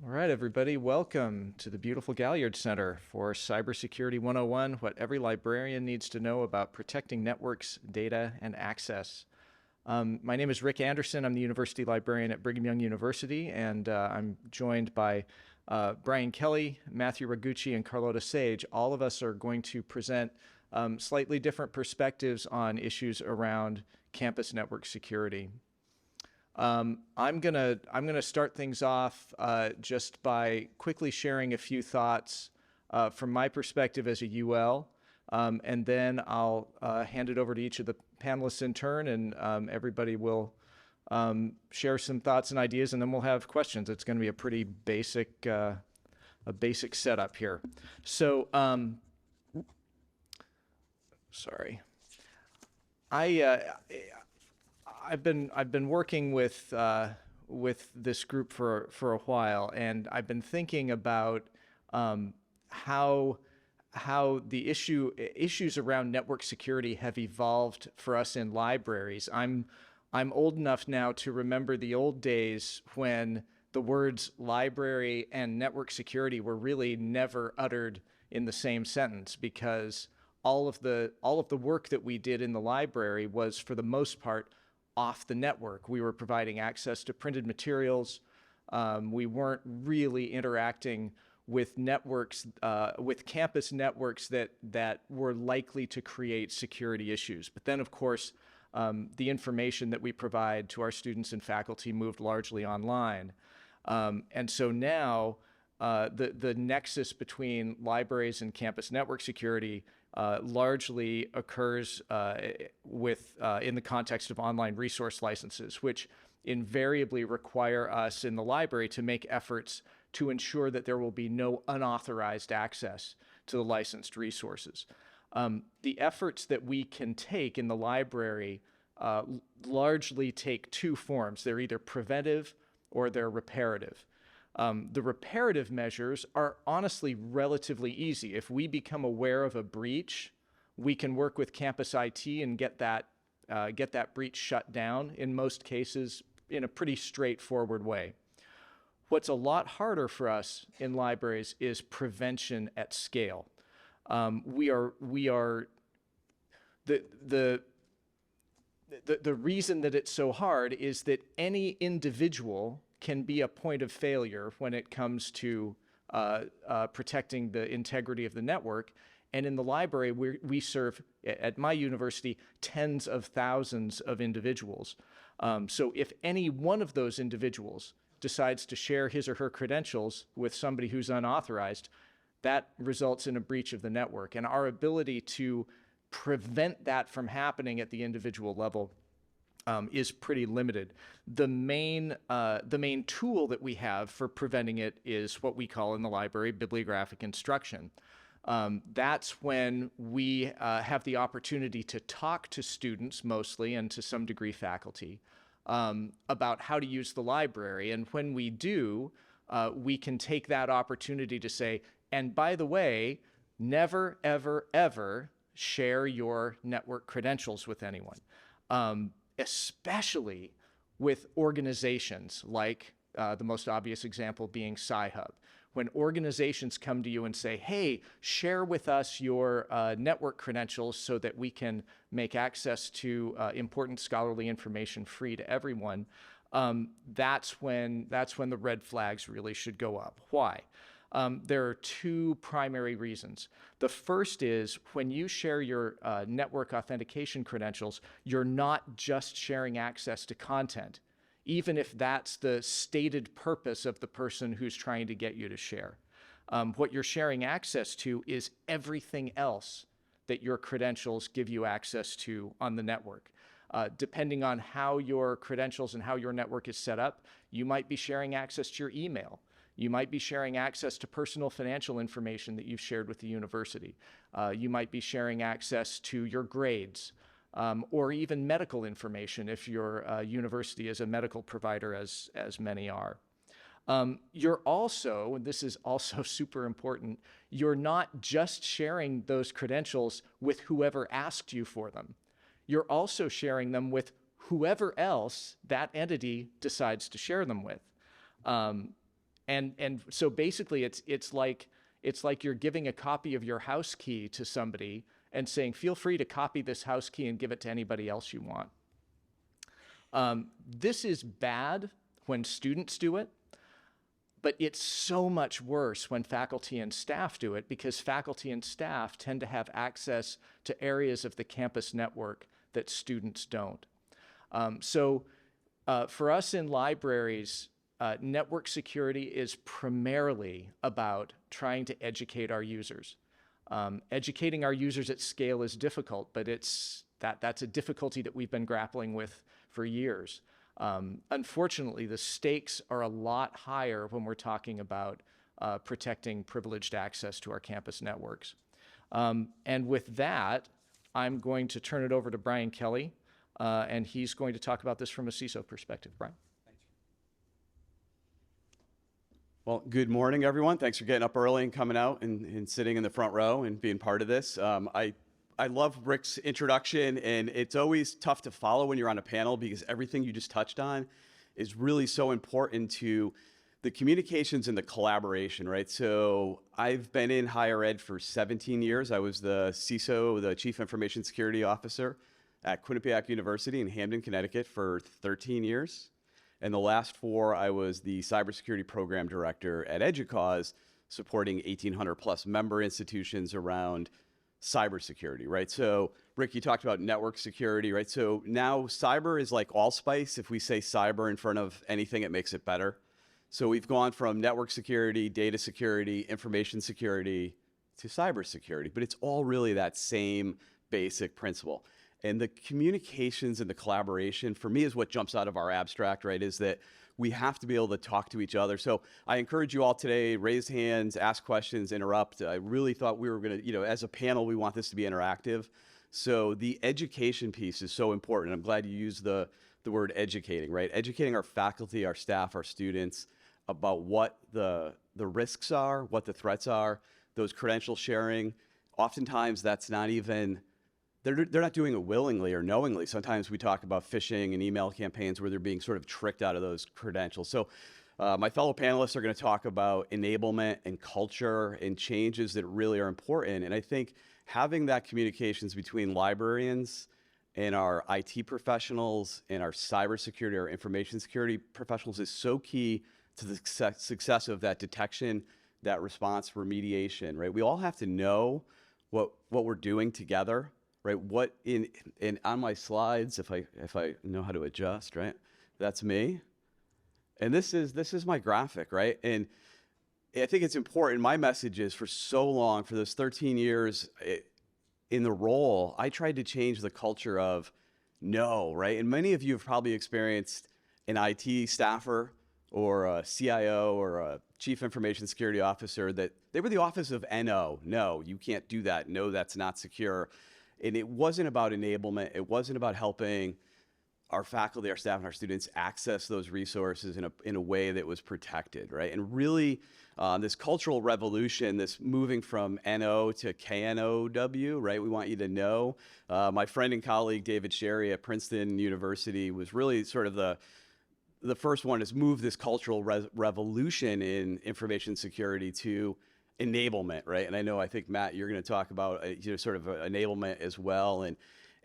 All right, everybody, welcome to the beautiful Galliard Center for Cybersecurity 101, what every librarian needs to know about protecting networks, data, and access. My name is Rick Anderson. I'm the University Librarian at Brigham Young University, and I'm joined by Brian Kelly, Matthew Reguche, and Carlota Sage. All of us are going to present slightly different perspectives on issues around campus network security. I'm gonna start things off just by quickly sharing a few thoughts from my perspective as a UL, and then I'll hand it over to each of the panelists in turn, and everybody will share some thoughts and ideas, and then we'll have questions. It's going to be a pretty basic setup here. So, sorry, I've been working with this group for a while, and I've been thinking about how the issues around network security have evolved for us in libraries. I'm old enough now to remember the old days when the words library and network security were really never uttered in the same sentence, because all of the work that we did in the library was, for the most part, off the network. We were providing access to printed materials. We weren't really interacting with networks, with campus networks that were likely to create security issues. But then, of course, the information that we provide to our students and faculty moved largely online. And so now the nexus between libraries and campus network security largely occurs in the context of online resource licenses, which invariably require us in the library to make efforts to ensure that there will be no unauthorized access to the licensed resources. The efforts that we can take in the library largely take two forms. They're either preventive or they're reparative. The reparative measures are honestly relatively easy. If we become aware of a breach, we can work with campus IT and get that breach shut down, in most cases in a pretty straightforward way. What's a lot harder for us in libraries is prevention at scale. The reason that it's so hard is that any individual can be a point of failure when it comes to protecting the integrity of the network. And in the library, we serve, at my university, tens of thousands of individuals. So if any one of those individuals decides to share his or her credentials with somebody who's unauthorized, that results in a breach of the network. And our ability to prevent that from happening at the individual level is pretty limited. The main tool that we have for preventing it is what we call in the library bibliographic instruction. That's when we have the opportunity to talk to students mostly, and to some degree faculty, about how to use the library. And when we do, we can take that opportunity to say, and by the way, never, ever, ever share your network credentials with anyone. Especially with organizations like the most obvious example being SciHub. When organizations come to you and say, hey, share with us your network credentials so that we can make access to important scholarly information free to everyone, that's when the red flags really should go up. Why? There are two primary reasons. The first is, when you share your network authentication credentials, you're not just sharing access to content, even if that's the stated purpose of the person who's trying to get you to share. What you're sharing access to is everything else that your credentials give you access to on the network. Depending on how your credentials and how your network is set up, you might be sharing access to your email. You might be sharing access to personal financial information that you've shared with the university. You might be sharing access to your grades, or even medical information if your university is a medical provider, as many are. You're also, and this is also super important, you're not just sharing those credentials with whoever asked you for them. You're also sharing them with whoever else that entity decides to share them with. And so basically it's like you're giving a copy of your house key to somebody and saying, feel free to copy this house key and give it to anybody else you want. This is bad when students do it, but it's so much worse when faculty and staff do it, because faculty and staff tend to have access to areas of the campus network that students don't. For us in libraries, network security is primarily about trying to educate our users. Educating our users at scale is difficult, but that's a difficulty that we've been grappling with for years. Unfortunately, the stakes are a lot higher when we're talking about protecting privileged access to our campus networks. And with that, I'm going to turn it over to Brian Kelly, and he's going to talk about this from a CISO perspective. Brian. Well, good morning, everyone. Thanks for getting up early and coming out and sitting in the front row and being part of this. I love Rick's introduction, and it's always tough to follow when you're on a panel because everything you just touched on is really so important to the communications and the collaboration, right? So I've been in higher ed for 17 years. I was the CISO, the Chief Information Security Officer at Quinnipiac University in Hamden, Connecticut for 13 years. And the last 4, I was the Cybersecurity Program Director at EDUCAUSE, supporting 1,800 plus member institutions around cybersecurity, right? So Rick, you talked about network security, right? So now cyber is like allspice. If we say cyber in front of anything, it makes it better. So we've gone from network security, data security, information security to cybersecurity, but it's all really that same basic principle. And the communications and the collaboration, for me, is what jumps out of our abstract, right, is that we have to be able to talk to each other. So I encourage you all today, raise hands, ask questions, interrupt. I really thought we were going to, as a panel, we want this to be interactive. So the education piece is so important. I'm glad you used the word educating, right? Educating our faculty, our staff, our students about what the risks are, what the threats are, those credential sharing. Oftentimes that's not even, they're not doing it willingly or knowingly. Sometimes we talk about phishing and email campaigns where they're being sort of tricked out of those credentials. So my fellow panelists are going to talk about enablement and culture and changes that really are important. And I think having that communications between librarians and our IT professionals and our cybersecurity, our information security professionals is so key to the success of that detection, that response, remediation, right? We all have to know what we're doing together, right? What in on my slides, if I know how to adjust, right? That's me. And this is my graphic, right? And I think it's important. My message is, for so long, for those 13 years in the role, I tried to change the culture of no, right? And many of you have probably experienced an IT staffer or a CIO or a Chief Information Security Officer that they were the office of NO. No, you can't do that. No, that's not secure. And it wasn't about enablement. It wasn't about helping our faculty, our staff, and our students access those resources in a way that was protected, right? And really, this cultural revolution, this moving from NO to KNOW, right? We want you to know. My friend and colleague, David Sherry at Princeton University, was really sort of the first one to move this cultural revolution in information security to enablement, right? And I think, Matt, you're going to talk about sort of enablement as well. And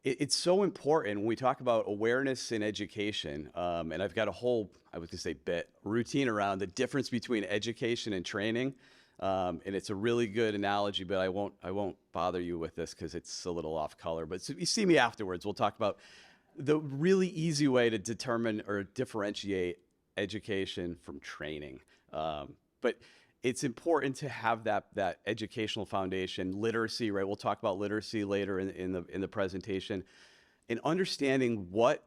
it's so important when we talk about awareness in education. And I've got a whole, I was going to say routine around the difference between education and training. And it's a really good analogy, but I won't bother you with this because it's a little off color. But so you see me afterwards. We'll talk about the really easy way to determine or differentiate education from training. But it's important to have that educational foundation, literacy, right? We'll talk about literacy later in the presentation, and understanding what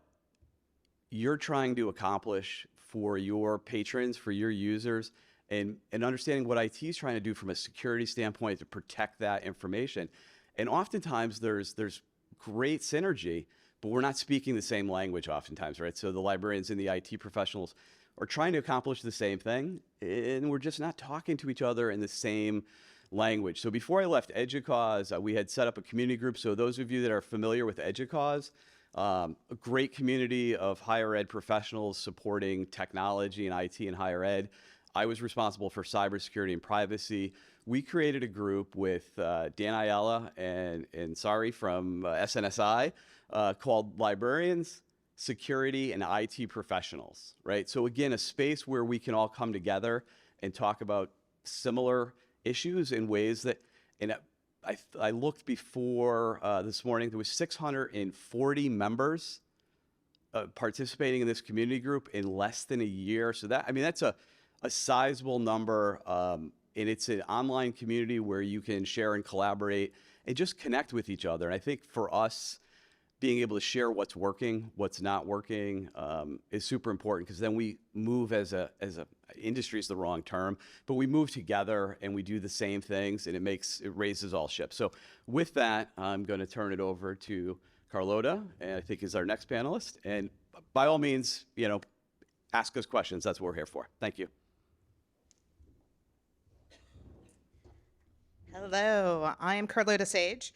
you're trying to accomplish for your patrons, for your users, and understanding what IT is trying to do from a security standpoint to protect that information. And oftentimes there's great synergy, but we're not speaking the same language oftentimes, right? So the librarians and the IT professionals are trying to accomplish the same thing, and we're just not talking to each other in the same language. So before I left EDUCAUSE, we had set up a community group. So those of you that are familiar with EDUCAUSE, a great community of higher ed professionals supporting technology and IT in higher ed. I was responsible for cybersecurity and privacy. We created a group with Dan Ayala and Sari from SNSI called Librarians, Security, and IT Professionals, right? So again, a space where we can all come together and talk about similar issues in ways that, and I looked before this morning, there was 640 members participating in this community group in less than a year. So that, I mean, that's a sizable number. And it's an online community where you can share and collaborate and just connect with each other. And I think for us, being able to share what's working, what's not working is super important, because then we move as a industry is the wrong term, but we move together and we do the same things, and it raises all ships. So with that, I'm going to turn it over to Carlota, and I think is our next panelist. And by all means, ask us questions. That's what we're here for. Thank you. Hello, I am Carlota Sage.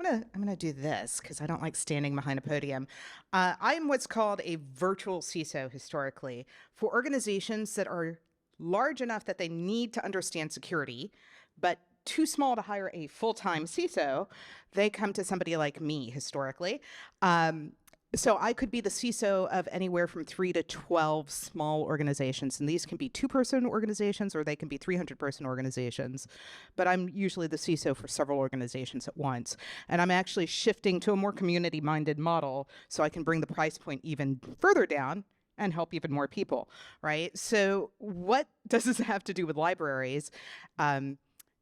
I'm gonna do this because I don't like standing behind a podium. I am what's called a virtual CISO historically for organizations that are large enough that they need to understand security, but too small to hire a full-time CISO. They come to somebody like me historically. So I could be the CISO of anywhere from 3 to 12 small organizations, and these can be 2-person organizations or they can be 300-person organizations. But I'm usually the CISO for several organizations at once. And I'm actually shifting to a more community-minded model so I can bring the price point even further down and help even more people, right? So what does this have to do with libraries?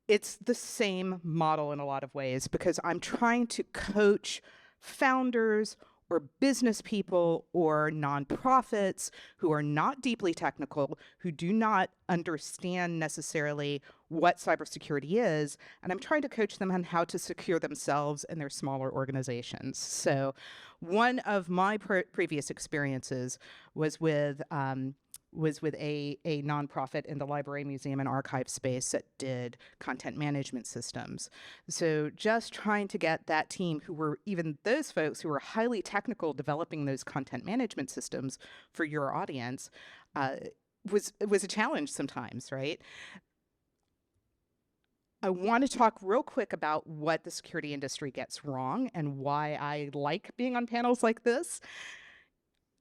It's the same model in a lot of ways, because I'm trying to coach founders or business people or nonprofits who are not deeply technical, who do not understand necessarily what cybersecurity is, and I'm trying to coach them on how to secure themselves and their smaller organizations. So one of my previous experiences was with a nonprofit in the library, museum, and archive space that did content management systems. So just trying to get that team, who were even those folks who were highly technical developing those content management systems for your audience, was a challenge sometimes, right? I want to talk real quick about what the security industry gets wrong and why I like being on panels like this.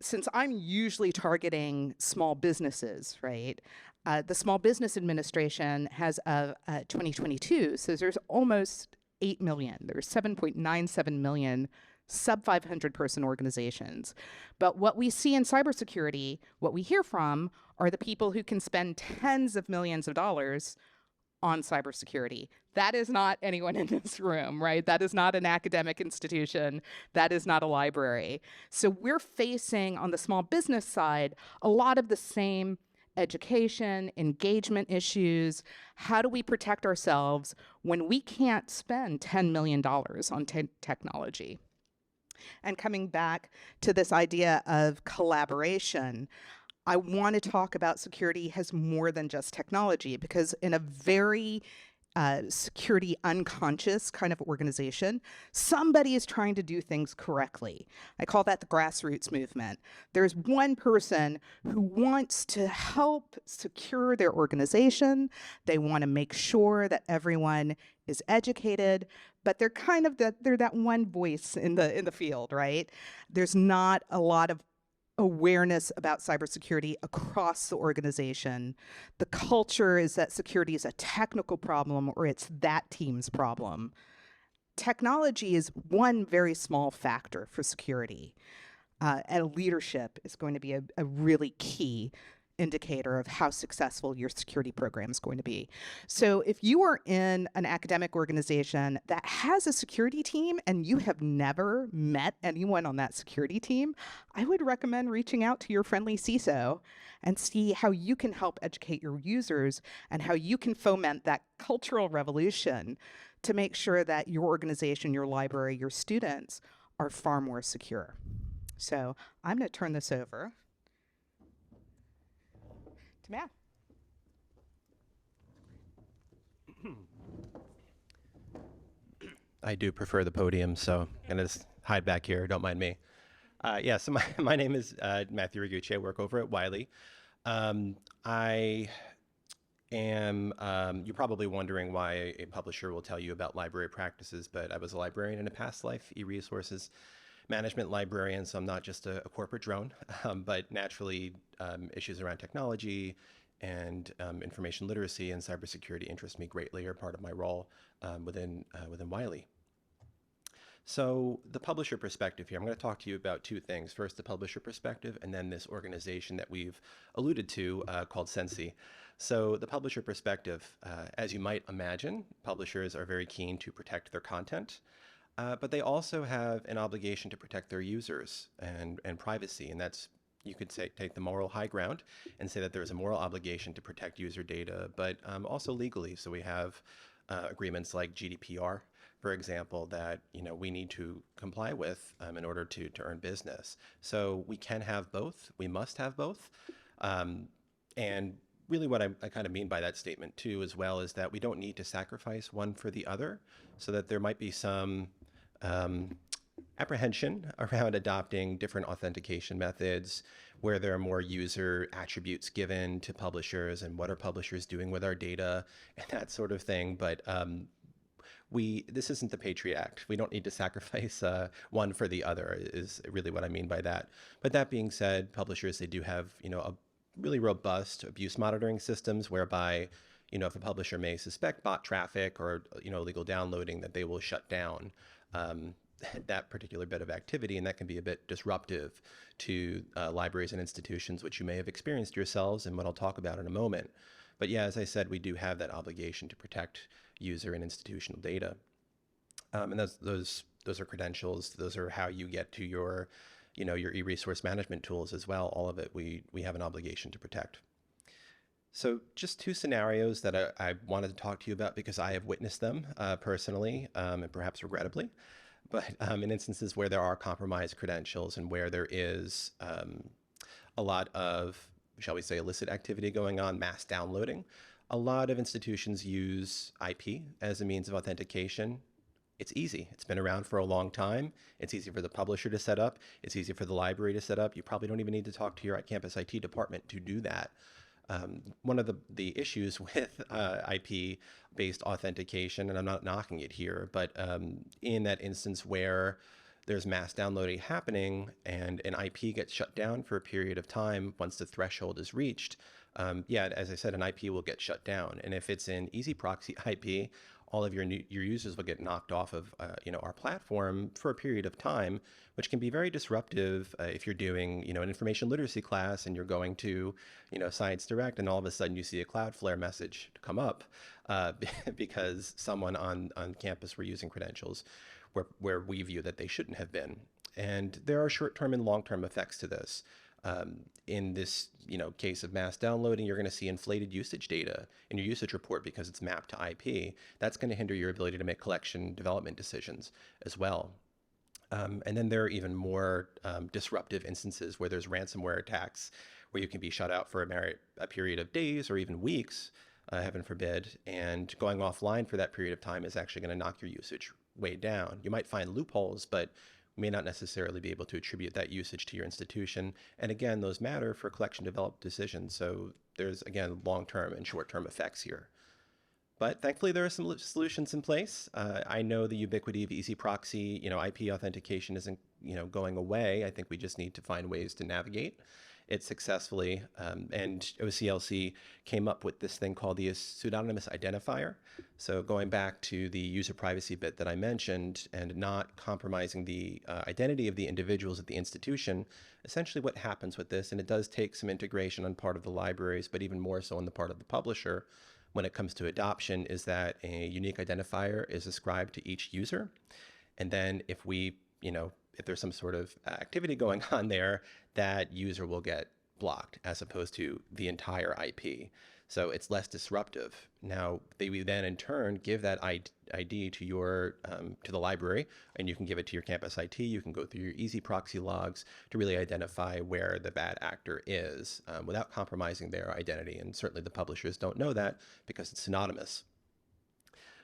Since I'm usually targeting small businesses, right? The Small Business Administration has a 2022, so there's almost 8 million. There's 7.97 million sub 500 person organizations. But what we see in cybersecurity, what we hear from, are the people who can spend tens of millions of dollars on cybersecurity. That is not anyone in this room, right? That is not an academic institution. That is not a library. So we're facing, on the small business side, a lot of the same education, engagement issues. How do we protect ourselves when we can't spend $10 million on technology? And coming back to this idea of collaboration, I want to talk about security as more than just technology, because in a very security unconscious kind of organization, somebody is trying to do things correctly. I call that the grassroots movement. There's one person who wants to help secure their organization. They want to make sure that everyone is educated, but they're kind of they're that one voice in the field, right? There's not a lot of awareness about cybersecurity across the organization. The culture is that security is a technical problem, or it's that team's problem. Technology is one very small factor for security, and leadership is going to be a really key indicator of how successful your security program is going to be. So if you are in an academic organization that has a security team and you have never met anyone on that security team, I would recommend reaching out to your friendly CISO and see how you can help educate your users and how you can foment that cultural revolution to make sure that your organization, your library, your students are far more secure. So I'm going to turn this over to Matt. I do prefer the podium, so I'm going to just hide back here. Don't mind me. So my name is Matthew Reguche. I work over at Wiley. I am, you're probably wondering why a publisher will tell you about library practices, but I was a librarian in a past life, e-resources management librarian, so I'm not just a corporate drone, but naturally issues around technology and information literacy and cybersecurity interest me greatly, are part of my role within Wiley. So the publisher perspective here, I'm going to talk to you about two things. First, the publisher perspective, and then this organization that we've alluded to called Sensi. So the publisher perspective, as you might imagine, publishers are very keen to protect their content, but they also have an obligation to protect their users and privacy. And that's, you could say, take the moral high ground and say that there's a moral obligation to protect user data, but also legally. So we have agreements like GDPR, for example, that we need to comply with in order to earn business. So we can have both. We must have both. And really what I kind of mean by that statement too, as well, is that we don't need to sacrifice one for the other, so that there might be some apprehension around adopting different authentication methods where there are more user attributes given to publishers and what are publishers doing with our data and that sort of thing. But this isn't the Patriot Act. We don't need to sacrifice one for the other, is really what I mean by that. But that being said, publishers, they do have, a really robust abuse monitoring systems whereby, if a publisher may suspect bot traffic or, illegal downloading, that they will shut down that particular bit of activity, and that can be a bit disruptive to libraries and institutions, which you may have experienced yourselves and what I'll talk about in a moment. But yeah, as I said, we do have that obligation to protect user and institutional data. And those are credentials. Those are how you get to your e-resource management tools as well. All of it, we have an obligation to protect. So just two scenarios that I wanted to talk to you about because I have witnessed them personally, and perhaps regrettably, but in instances where there are compromised credentials and where there is a lot of, shall we say, illicit activity going on, mass downloading. A lot of institutions use IP as a means of authentication. It's easy. It's been around for a long time. It's easy for the publisher to set up. It's easy for the library to set up. You probably don't even need to talk to your campus IT department to do that. One of the issues with IP-based authentication, and I'm not knocking it here, but in that instance where there's mass downloading happening and an IP gets shut down for a period of time once the threshold is reached, yeah, as I said, an IP will get shut down. And if it's an easy proxy IP, all of your users will get knocked off of our platform for a period of time, which can be very disruptive if you're doing an information literacy class and you're going to Science Direct, and all of a sudden you see a Cloudflare message come up because someone on campus were using credentials where we view that they shouldn't have been. And there are short-term and long-term effects to this. In this case of mass downloading, you're going to see inflated usage data in your usage report because it's mapped to IP. That's going to hinder your ability to make collection development decisions as well. And then there are even more disruptive instances where there's ransomware attacks where you can be shut out for a period of days or even weeks, heaven forbid, and going offline for that period of time is actually going to knock your usage way down. You might find loopholes, but may not necessarily be able to attribute that usage to your institution. And again, those matter for collection developed decisions. So there's, again, long-term and short-term effects here. But thankfully, there are some solutions in place. I know the ubiquity of easy proxy, IP authentication isn't, going away. I think we just need to find ways to navigate it successfully. And OCLC came up with this thing called the pseudonymous identifier. So going back to the user privacy bit that I mentioned and not compromising the identity of the individuals at the institution, essentially what happens with this, and it does take some integration on part of the libraries, but even more so on the part of the publisher when it comes to adoption, is that a unique identifier is ascribed to each user. And then if if there's some sort of activity going on there, that user will get blocked as opposed to the entire IP. So it's less disruptive. Now, they will then in turn give that ID to to the library, and you can give it to your campus IT. You can go through your easy proxy logs to really identify where the bad actor is without compromising their identity. And certainly the publishers don't know that because it's synonymous.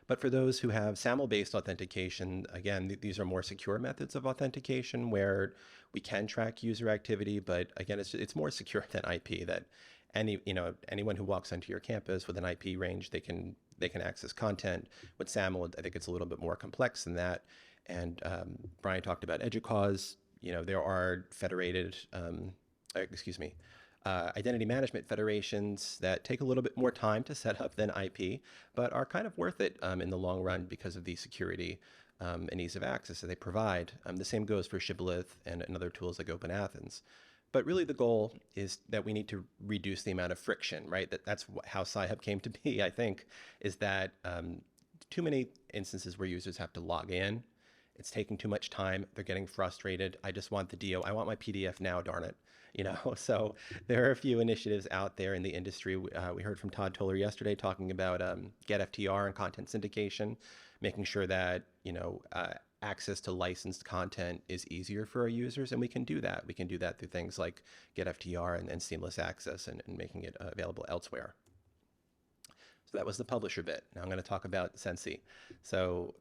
But for those who have SAML-based authentication, again, these are more secure methods of authentication where we can track user activity, but again, it's more secure than IP, that anyone who walks onto your campus with an IP range, they can access content. With SAML, I think it's a little bit more complex than that. And Brian talked about EDUCAUSE. There are federated, identity management federations that take a little bit more time to set up than IP, but are kind of worth it in the long run because of the security and ease of access that they provide. The same goes for Shibboleth and other tools like Open Athens. But really the goal is that we need to reduce the amount of friction, right? That's how SciHub came to be, I think, is that too many instances where users have to log in. It's taking too much time. They're getting frustrated. I just want the DO. I want my PDF now, darn it. So there are a few initiatives out there in the industry. We heard from Todd Toller yesterday talking about Get FTR and content syndication, making sure that, access to licensed content is easier for our users, and we can do that. We can do that through things like Get FTR and seamless access and making it available elsewhere. So that was the publisher bit. Now I'm going to talk about Sensi. So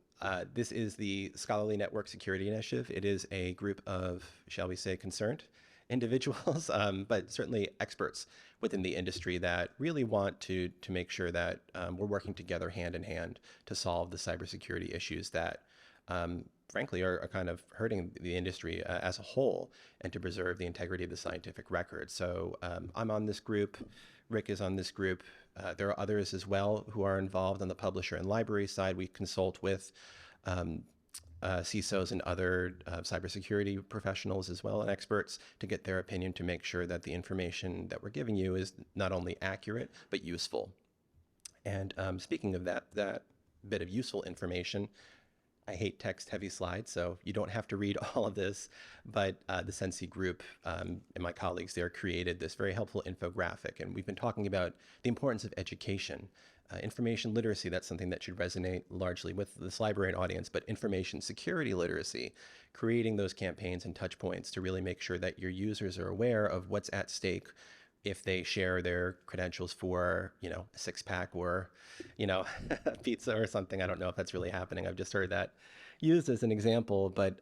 this is the Scholarly Network Security Initiative. It is a group of, shall we say, concerned individuals, but certainly experts within the industry that really want to make sure that we're working together hand in hand to solve the cybersecurity issues that frankly are kind of hurting the industry as a whole, and to preserve the integrity of the scientific record. So I'm on this group. Rick is on this group. There are others as well who are involved on the publisher and library side. We consult with CISOs and other cybersecurity professionals as well, and experts, to get their opinion to make sure that the information that we're giving you is not only accurate, but useful. And speaking of that bit of useful information, I hate text-heavy slides, so you don't have to read all of this, but the Sensi group and my colleagues there created this very helpful infographic, and we've been talking about the importance of education. Information literacy, that's something that should resonate largely with this librarian audience, but information security literacy, creating those campaigns and touch points to really make sure that your users are aware of what's at stake if they share their credentials for, a six-pack or, pizza or something. I don't know if that's really happening. I've just heard that used as an example, but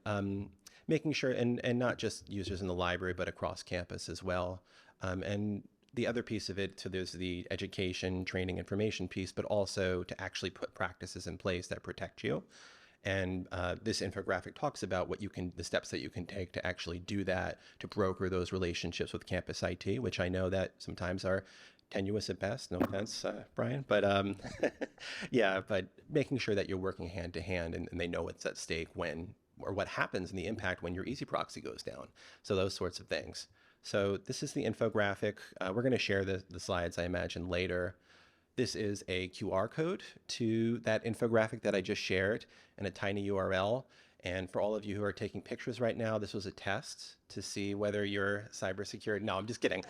making sure, and not just users in the library, but across campus as well. And the other piece of it, so there's the education, training, information piece, but also to actually put practices in place that protect you. And this infographic talks about the steps that you can take to actually do that, to broker those relationships with campus IT, which I know that sometimes are tenuous at best. No offense, Brian, but yeah, but making sure that you're working hand to hand and they know what's at stake when, or what happens in the impact when your easy proxy goes down. So those sorts of things. So this is the infographic. We're going to share the slides, I imagine, later. This is a QR code to that infographic that I just shared, and a tiny URL. And for all of you who are taking pictures right now, this was a test to see whether you're cybersecurity. No, I'm just kidding.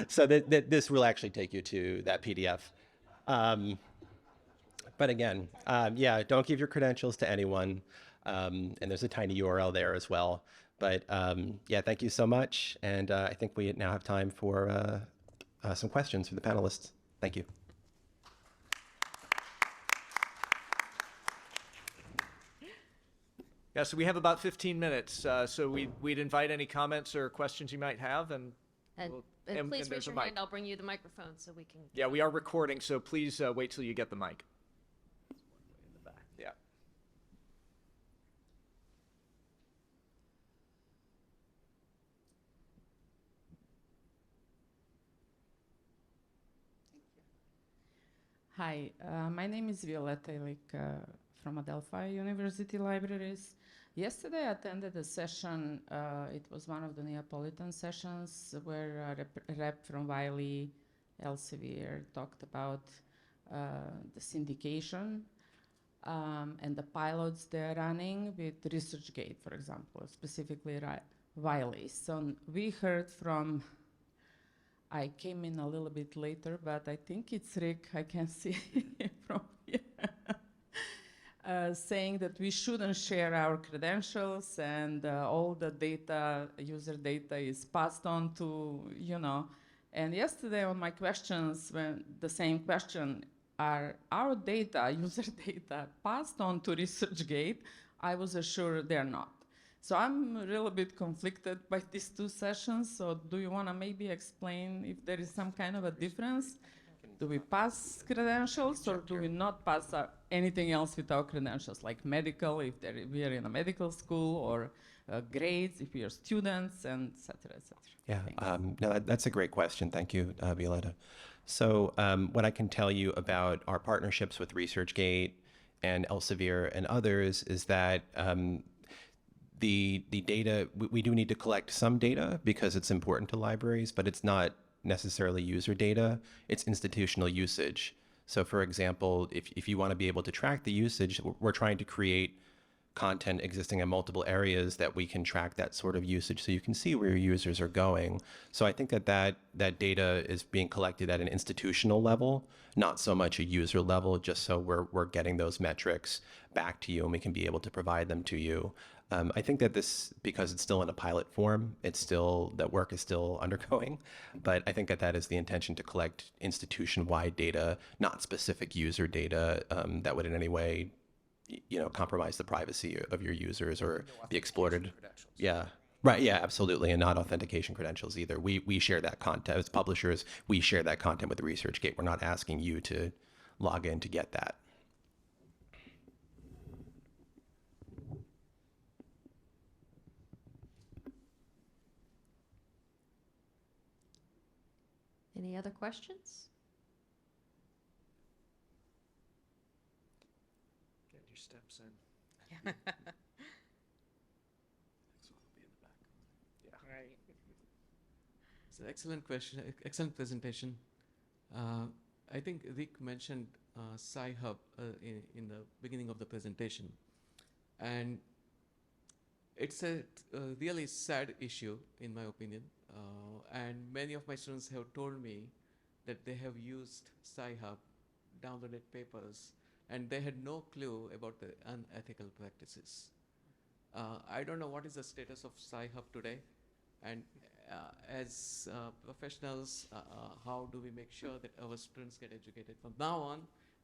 So this will actually take you to that PDF. But again, yeah, don't give your credentials to anyone. And there's a tiny URL there as well. But yeah, thank you so much. And I think we now have time for some questions for the panelists. Thank you. Yeah, so we have about 15 minutes. So we'd invite any comments or questions you might have, and please there's raise a your mic. hand. I'll bring you the microphone so we can. Yeah, we are recording, so please wait till you get the mic. Yeah. Hi, my name is Violetta Ilic from Adelphi University Libraries. Yesterday I attended a session, it was one of the Neapolitan sessions where a rep from Wiley Elsevier talked about the syndication and the pilots they're running with ResearchGate, for example, specifically Wiley. So we heard from, I came in a little bit later, but I think it's Rick, I can see from here, saying that we shouldn't share our credentials and all the data, user data is passed on to, And yesterday on my questions, when the same question, are our data, user data, passed on to ResearchGate? I was assured they're not. So I'm a little bit conflicted by these two sessions. So do you want to maybe explain if there is some kind of a difference? Do we pass credentials or do we not pass anything else without credentials, like medical, if we are in a medical school, or grades if we are students, and et cetera, et cetera? Yeah, no, that's a great question. Thank you, Violetta. So what I can tell you about our partnerships with ResearchGate and Elsevier and others is that the data, we do need to collect some data because it's important to libraries, but it's not necessarily user data, it's institutional usage. So for example, if you want to be able to track the usage, we're trying to create content existing in multiple areas that we can track that sort of usage so you can see where your users are going. So I think that data is being collected at an institutional level, not so much a user level, just so we're getting those metrics back to you and we can be able to provide them to you. I think that this, because it's still in a pilot form, that work is still undergoing, but I think that is the intention, to collect institution-wide data, not specific user data that would in any way compromise the privacy of your users or be exploited. Yeah. Right. Yeah, absolutely. And not authentication credentials either. We share that content as publishers. We share that content with ResearchGate. We're not asking you to log in to get that. Any other questions? Get your steps in. Right. It's an excellent question, excellent presentation. I think Rick mentioned SciHub in the beginning of the presentation. And it's a really sad issue, in my opinion. And many of my students have told me that they have used SciHub, downloaded papers, and they had no clue about the unethical practices. I don't know what is the status of SciHub today, and as professionals, how do we make sure that our students get educated? From now on,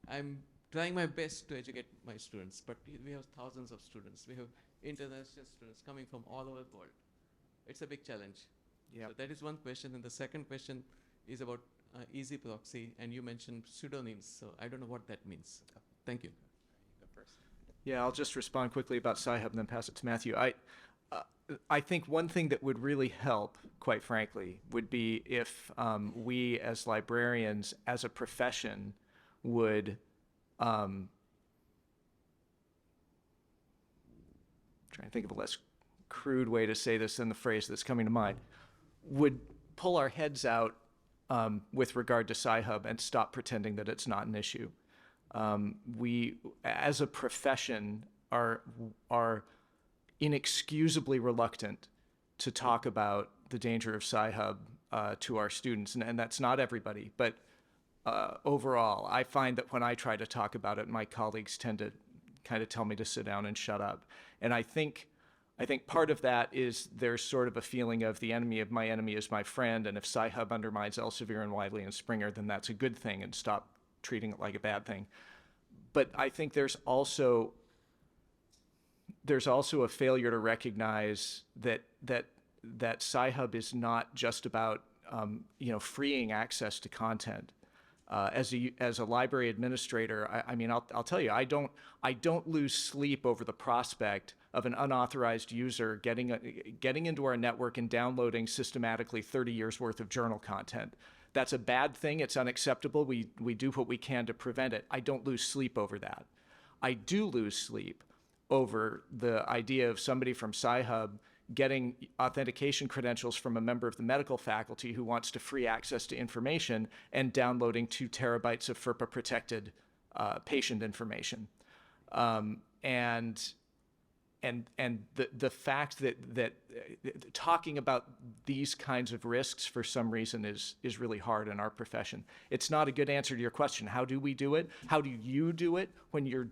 I'm trying my best to educate my students, but we have thousands of students. We have international students coming from all over the world. It's a big challenge. Yeah. So that is one question. And the second question is about easy proxy, and you mentioned pseudonyms. So I don't know what that means. Thank you. Yeah, I'll just respond quickly about SciHub and then pass it to Matthew. I think one thing that would really help, quite frankly, would be if we as librarians, as a profession, would try and think of a less crude way to say this than the phrase that's coming to mind, would pull our heads out with regard to SciHub and stop pretending that it's not an issue. We, as a profession, are inexcusably reluctant to talk about the danger of SciHub to our students, and that's not everybody, but overall, I find that when I try to talk about it, my colleagues tend to kind of tell me to sit down and shut up. And I think part of that is there's sort of a feeling of the enemy of my enemy is my friend, and if SciHub undermines Elsevier and Wiley and Springer, then that's a good thing, and stop treating it like a bad thing. But I think there's also a failure to recognize that SciHub is not just about freeing access to content. As a library administrator, I mean, I'll tell you, I don't lose sleep over the prospect of an unauthorized user getting into our network and downloading systematically 30 years worth of journal content. That's a bad thing. It's unacceptable. We do what we can to prevent it. I don't lose sleep over that. I do lose sleep over the idea of somebody from SciHub getting authentication credentials from a member of the medical faculty who wants to free access to information and downloading 2 terabytes of FERPA-protected patient information. And the fact that talking about these kinds of risks for some reason is really hard in our profession. It's not a good answer to your question. How do we do it? How do you do it when you're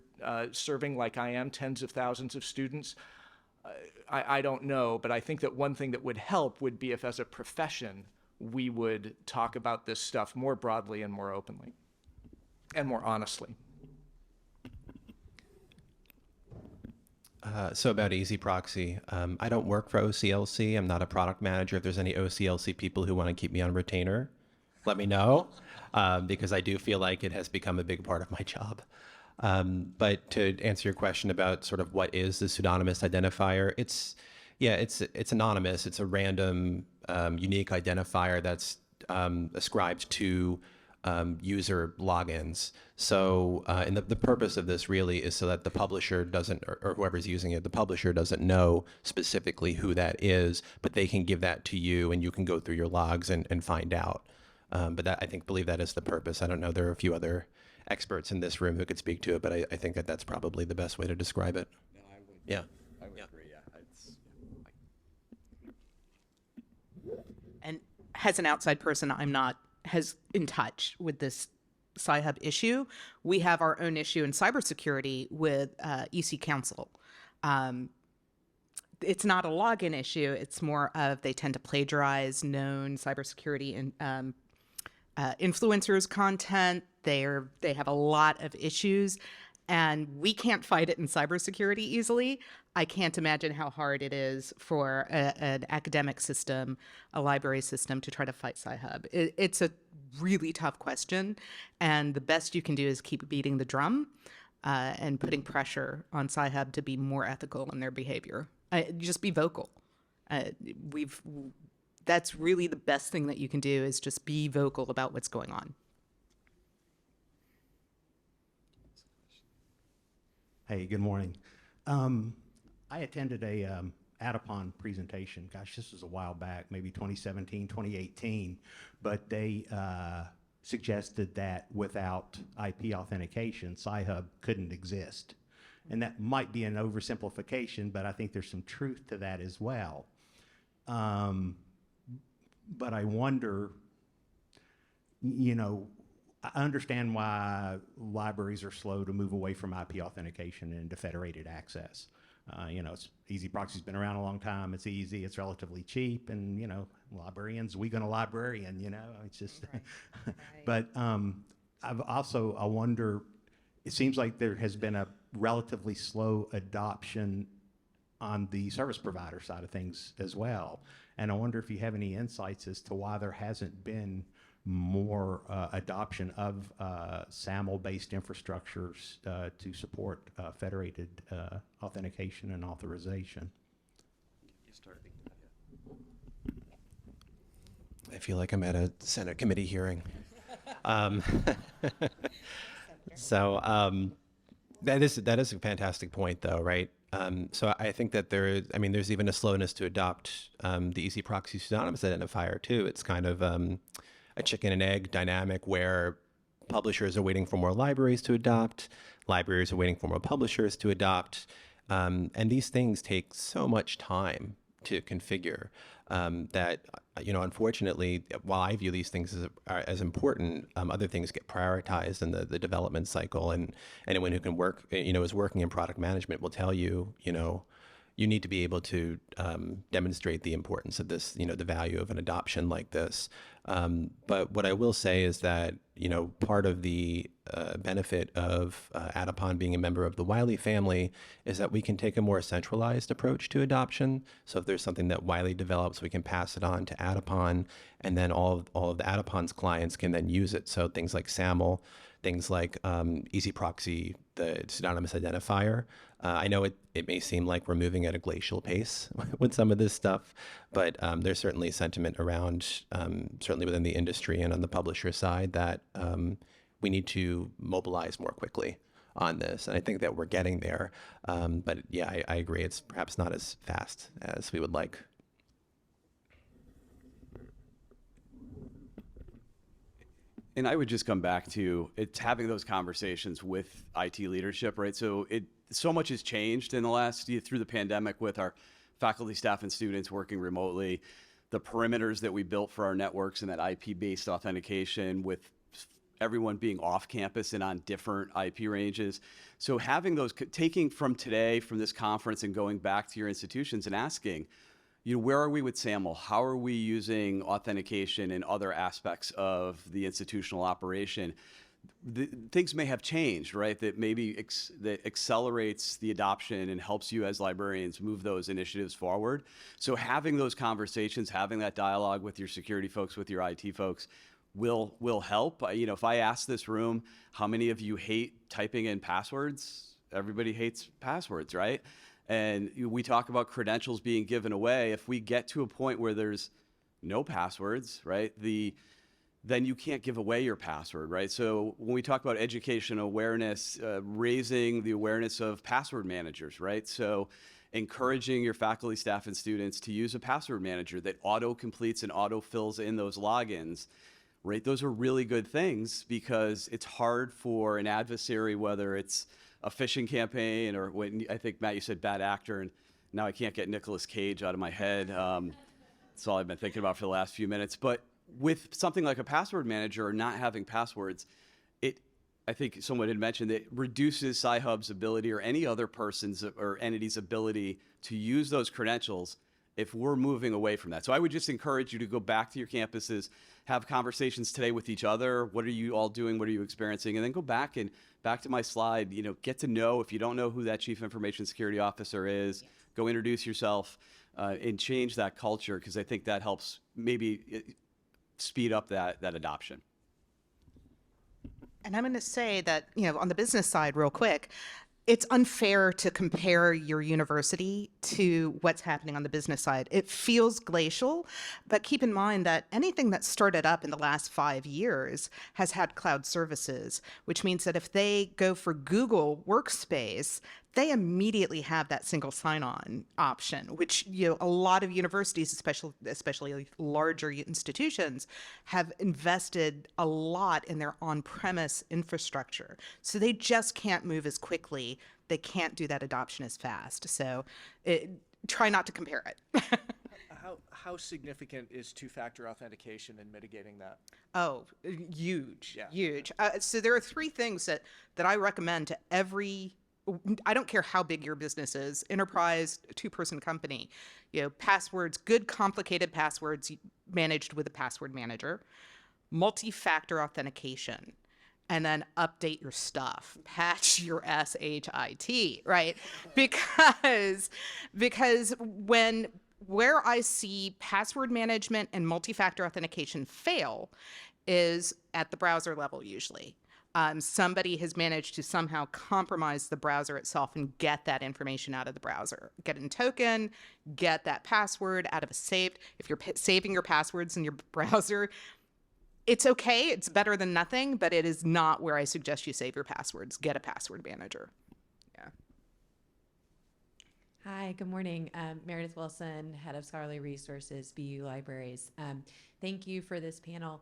serving, like I am, tens of thousands of students? I don't know, but I think that one thing that would help would be if, as a profession, we would talk about this stuff more broadly and more openly and more honestly. So about Easy Proxy, I don't work for OCLC. I'm not a product manager. If there's any OCLC people who want to keep me on retainer, let me know, because I do feel like it has become a big part of my job. But to answer your question about sort of what is the pseudonymous identifier, it's anonymous. It's a random, unique identifier that's ascribed to user logins. So, and the purpose of this really is so that the publisher doesn't, or whoever's using it, the publisher doesn't know specifically who that is, but they can give that to you and you can go through your logs and find out. But that, believe that is the purpose. I don't know. There are a few other experts in this room who could speak to it, but I think that that's probably the best way to describe it. No, I would. Yeah. I would agree. Yeah. And as an outside person, I'm not in touch with this SciHub issue. We have our own issue in cybersecurity with EC Council. It's not a login issue. It's more of they tend to plagiarize known cybersecurity and influencers' content. They have a lot of issues, and we can't fight it in cybersecurity easily. I can't imagine how hard it is for an academic system, a library system, to try to fight SciHub. It's a really tough question, and the best you can do is keep beating the drum and putting pressure on SciHub to be more ethical in their behavior. Just be vocal. That's really the best thing that you can do, is just be vocal about what's going on. Hey, good morning. I attended a Adapon presentation. Gosh, this was a while back, maybe 2017, 2018. But they suggested that without IP authentication, SciHub couldn't exist. And that might be an oversimplification, but I think there's some truth to that as well. But I wonder, you know, I understand why libraries are slow to move away from IP authentication and into federated access. You know, Easy Proxy's been around a long time. It's easy. It's relatively cheap. And, you know, librarians, we gonna librarian, you know, it's just, right. But I wonder, it seems like there has been a relatively slow adoption on the service provider side of things as well. And I wonder if you have any insights as to why there hasn't been more adoption of SAML-based infrastructures to support federated authentication and authorization. I feel like I'm at a Senate committee hearing. That is a fantastic point, though, right? So I think that there's even a slowness to adopt the Easy Proxy pseudonymous identifier too. It's kind of a chicken and egg dynamic where publishers are waiting for more libraries to adopt, libraries are waiting for more publishers to adopt, and these things take so much time to configure that, you know, unfortunately, while I view these things as important, other things get prioritized in the development cycle. And anyone who can work, you know, is working in product management will tell you, you know, you need to be able to demonstrate the importance of this, you know, the value of an adoption like this. But what I will say is that, you know, part of the benefit of Adapon being a member of the Wiley family is that we can take a more centralized approach to adoption. So if there's something that Wiley develops, we can pass it on to Adapon, and then all of the Adapon's clients can then use it. So things like SAML, things like Easy Proxy, the pseudonymous identifier. I know it may seem like we're moving at a glacial pace with some of this stuff, but there's certainly sentiment around, certainly within the industry and on the publisher side, that we need to mobilize more quickly on this. And I think that we're getting there. But yeah, I agree. It's perhaps not as fast as we would like. And I would just come back to it's having those conversations with IT leadership, right? So so much has changed in the last through the pandemic with our faculty, staff, and students working remotely. The perimeters that we built for our networks and that IP-based authentication, with everyone being off campus and on different IP ranges. So having those, taking from today, from this conference, and going back to your institutions and asking, you know, where are we with SAML? How are we using authentication in other aspects of the institutional operation? things may have changed, right? That maybe that accelerates the adoption and helps you as librarians move those initiatives forward. So having those conversations, having that dialogue with your security folks, with your IT folks, will help. You know, if I ask this room, how many of you hate typing in passwords? Everybody hates passwords, right? And we talk about credentials being given away. If we get to a point where there's no passwords, right? Then you can't give away your password, right? So when we talk about education awareness, raising the awareness of password managers, right? So encouraging your faculty, staff, and students to use a password manager that auto-completes and auto-fills in those logins, right? Those are really good things because it's hard for an adversary, whether it's a phishing campaign or when I think, Matt, you said bad actor, and now I can't get Nicolas Cage out of my head. That's all I've been thinking about for the last few minutes. But with something like a password manager or not having passwords, I think someone had mentioned that it reduces SciHub's ability or any other person's or entity's ability to use those credentials if we're moving away from that. So I would just encourage you to go back to your campuses, have conversations today with each other. What are you all doing? What are you experiencing? And then go back to my slide, you know, get to know, if you don't know who that Chief Information Security Officer is, go introduce yourself and change that culture, because I think that helps maybe speed up that adoption. And I'm going to say that, you know, on the business side, real quick, it's unfair to compare your university to what's happening on the business side. It feels glacial, but keep in mind that anything that started up in the last 5 years has had cloud services, which means that if they go for Google Workspace, they immediately have that single sign-on option, which, you know, a lot of universities, especially larger institutions, have invested a lot in their on-premise infrastructure. So they just can't move as quickly. They can't do that adoption as fast. So try not to compare it. How significant is two-factor authentication in mitigating that? Oh, huge, Yeah. huge. So there are 3 things that I recommend to every, I don't care how big your business is, enterprise, 2-person company, you know, passwords, good complicated passwords managed with a password manager, multi-factor authentication, and then update your stuff, patch your SHIT, right? Because where I see password management and multi-factor authentication fail is at the browser level usually. Somebody has managed to somehow compromise the browser itself and get that information out of the browser. Get in token, get that password out of a saved. If you're saving your passwords in your browser, it's okay. It's better than nothing, but it is not where I suggest you save your passwords. Get a password manager. Yeah. Hi, good morning. Meredith Wilson, Head of Scholarly Resources, BU Libraries. Thank you for this panel.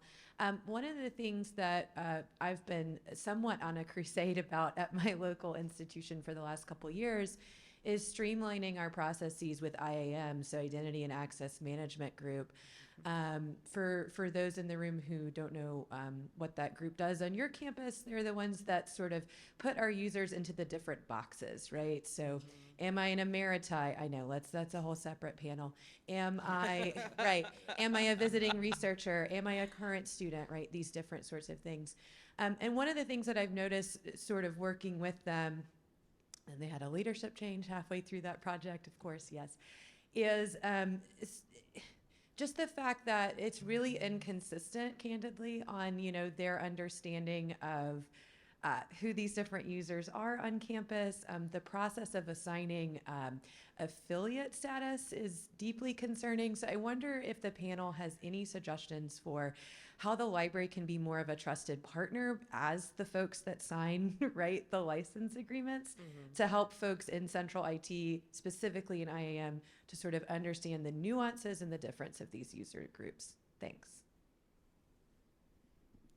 One of the things that I've been somewhat on a crusade about at my local institution for the last couple of years is streamlining our processes with IAM, so Identity and Access Management Group. For those in the room who don't know what that group does on your campus, they're the ones that sort of put our users into the different boxes, right? So am I an emeriti? I know, that's a whole separate panel. Am I, right, am I a visiting researcher? Am I a current student, right? These different sorts of things. And one of the things that I've noticed sort of working with them, and they had a leadership change halfway through that project, of course, yes, is just the fact that it's really inconsistent, candidly, on, you know, their understanding of who these different users are on campus. The process of assigning affiliate status is deeply concerning. So I wonder if the panel has any suggestions for how the library can be more of a trusted partner as the folks that sign, right, the license agreements to help folks in central IT, specifically in IAM, to sort of understand the nuances and the difference of these user groups. Thanks.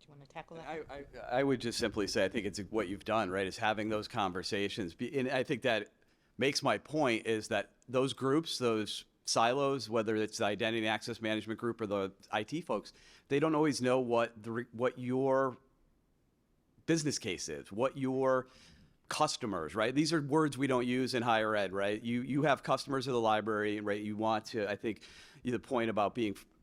Do you want to tackle that? I would just simply say, I think it's what you've done, right, is having those conversations. And I think that makes my point is that those groups, those silos, whether it's the Identity and Access Management Group or the IT folks, they don't always know what your business case is, what your customers, right? These are words we don't use in higher ed, right? You have customers of the library, right? You want to, I think, the point about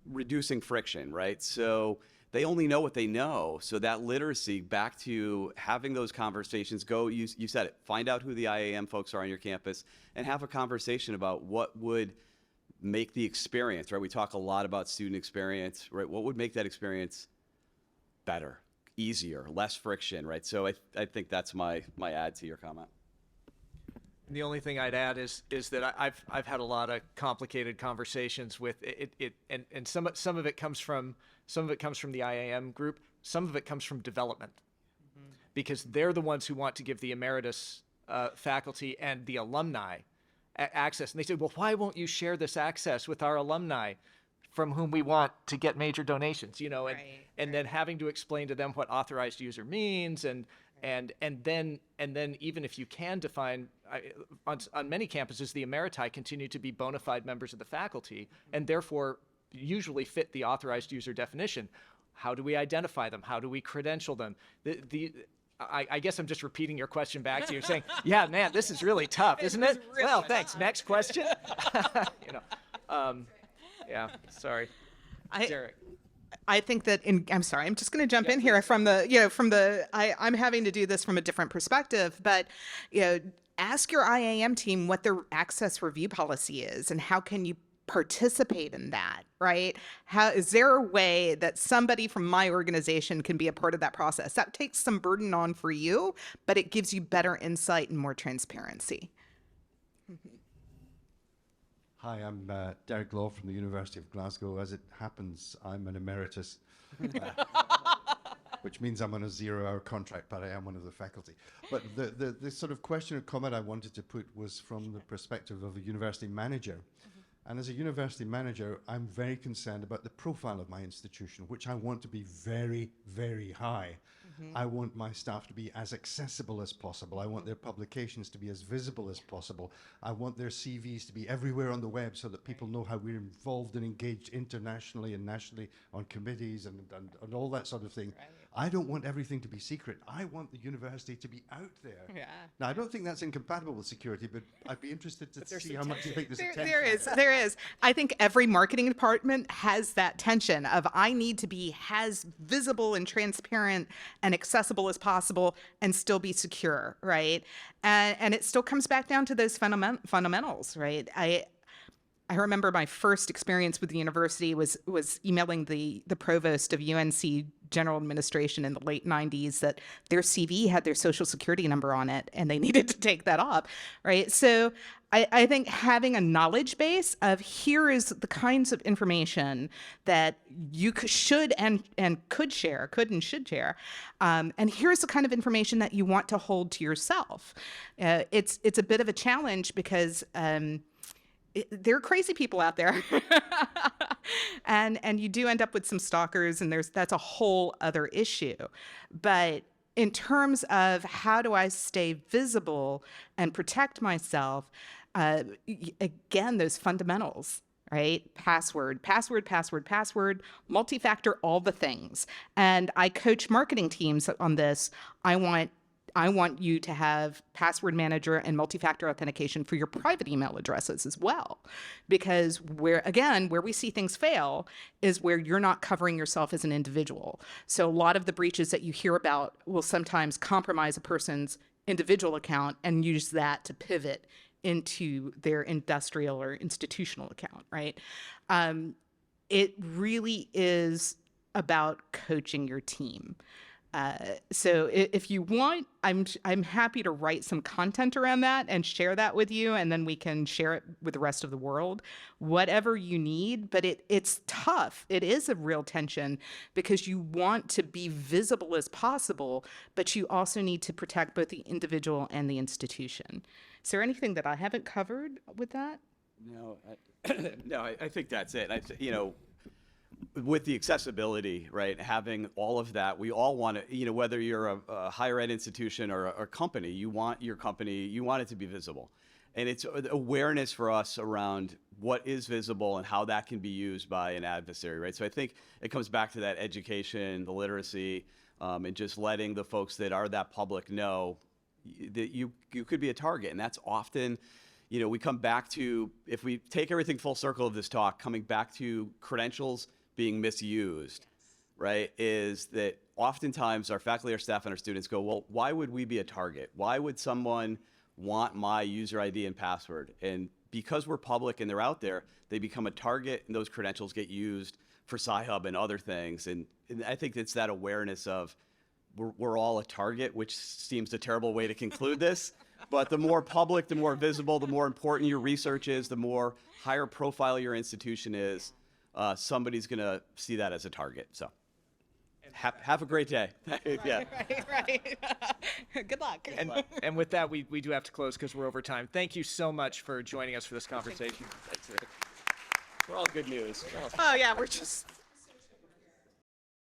reducing friction, right? So they only know what they know. So that literacy, back to having those conversations, you said it, find out who the IAM folks are on your campus and have a conversation about what would make the experience, right? We talk a lot about student experience, right? What would make that experience better, easier, less friction, right? So I think that's my add to your comment. The only thing I'd add is that I've had a lot of complicated conversations with it, and some of it comes from the IAM group, some of it comes from development, because they're the ones who want to give the emeritus faculty and the alumni access, and they say, well, why won't you share this access with our alumni, from whom we want to get major donations, and then having to explain to them what authorized user means, and then even if you can define, on many campuses, the emeriti continue to be bona fide members of the faculty and therefore usually fit the authorized user definition. How do we identify them? How do we credential them? I guess I'm just repeating your question back to you, saying, yeah, man, this is really tough, isn't it? Really well, thanks. Next question. Yeah, sorry. Derek. I think that I'm sorry, I'm just going to jump in here I'm having to do this from a different perspective, but, ask your IAM team what their access review policy is and how can you participate in that, right? How is there a way that somebody from my organization can be a part of that process? That takes some burden on for you, but it gives you better insight and more transparency. Hi, I'm Derek Law from the University of Glasgow. As it happens, I'm an emeritus, which means I'm on a 0-hour contract, but I am one of the faculty. But the sort of question or comment I wanted to put was from the perspective of a university manager. And as a university manager, I'm very concerned about the profile of my institution, which I want to be very, very high. I want my staff to be as accessible as possible. I want their publications to be as visible as possible. I want their CVs to be everywhere on the web so that people know how we're involved and engaged internationally and nationally on committees and all that sort of thing. Right. I don't want everything to be secret. I want the university to be out there. Yeah. Now, I don't think that's incompatible with security, but I'd be interested to see how much you think there's a tension. There is. I think every marketing department has that tension of I need to be as visible and transparent and accessible as possible and still be secure, right? And it still comes back down to those fundamentals, right? I remember my first experience with the university was emailing the provost of UNC General Administration in the late 90s that their CV had their social security number on it and they needed to take that off, right? So I think having a knowledge base of here is the kinds of information that you should and could and should share, and here's the kind of information that you want to hold to yourself. It's a bit of a challenge because there are crazy people out there and you do end up with some stalkers and that's a whole other issue. But in terms of how do I stay visible and protect myself, again, those fundamentals, right? Password, multi-factor, all the things. And I coach marketing teams on this. I want you to have password manager and multi-factor authentication for your private email addresses as well. Because where we see things fail is where you're not covering yourself as an individual. So a lot of the breaches that you hear about will sometimes compromise a person's individual account and use that to pivot into their industrial or institutional account, right? It really is about coaching your team. So if you want, I'm happy to write some content around that and share that with you, and then we can share it with the rest of the world, whatever you need. But it's tough. It is a real tension because you want to be visible as possible, but you also need to protect both the individual and the institution. Is there anything that I haven't covered with that? No, I think that's it. With the accessibility, right, having all of that, we all want to, whether you're a higher ed institution or a company, you want it to be visible. And it's awareness for us around what is visible and how that can be used by an adversary, right? So I think it comes back to that education, the literacy, and just letting the folks that are that public know that you could be a target. And that's often, we come back to, if we take everything full circle of this talk, coming back to credentials being misused, right, is that oftentimes our faculty, our staff, and our students go, well, why would we be a target? Why would someone want my user ID and password? And because we're public and they're out there, they become a target, and those credentials get used for SciHub and other things. And I think it's that awareness of we're all a target, which seems a terrible way to conclude this. But the more public, the more visible, the more important your research is, the more higher profile your institution is, somebody's going to see that as a target. So have a great day. Yeah. Right. Good luck. And with that, we do have to close because we're over time. Thank you so much for joining us for this conversation. That's it. We're all good news. Oh yeah, we're just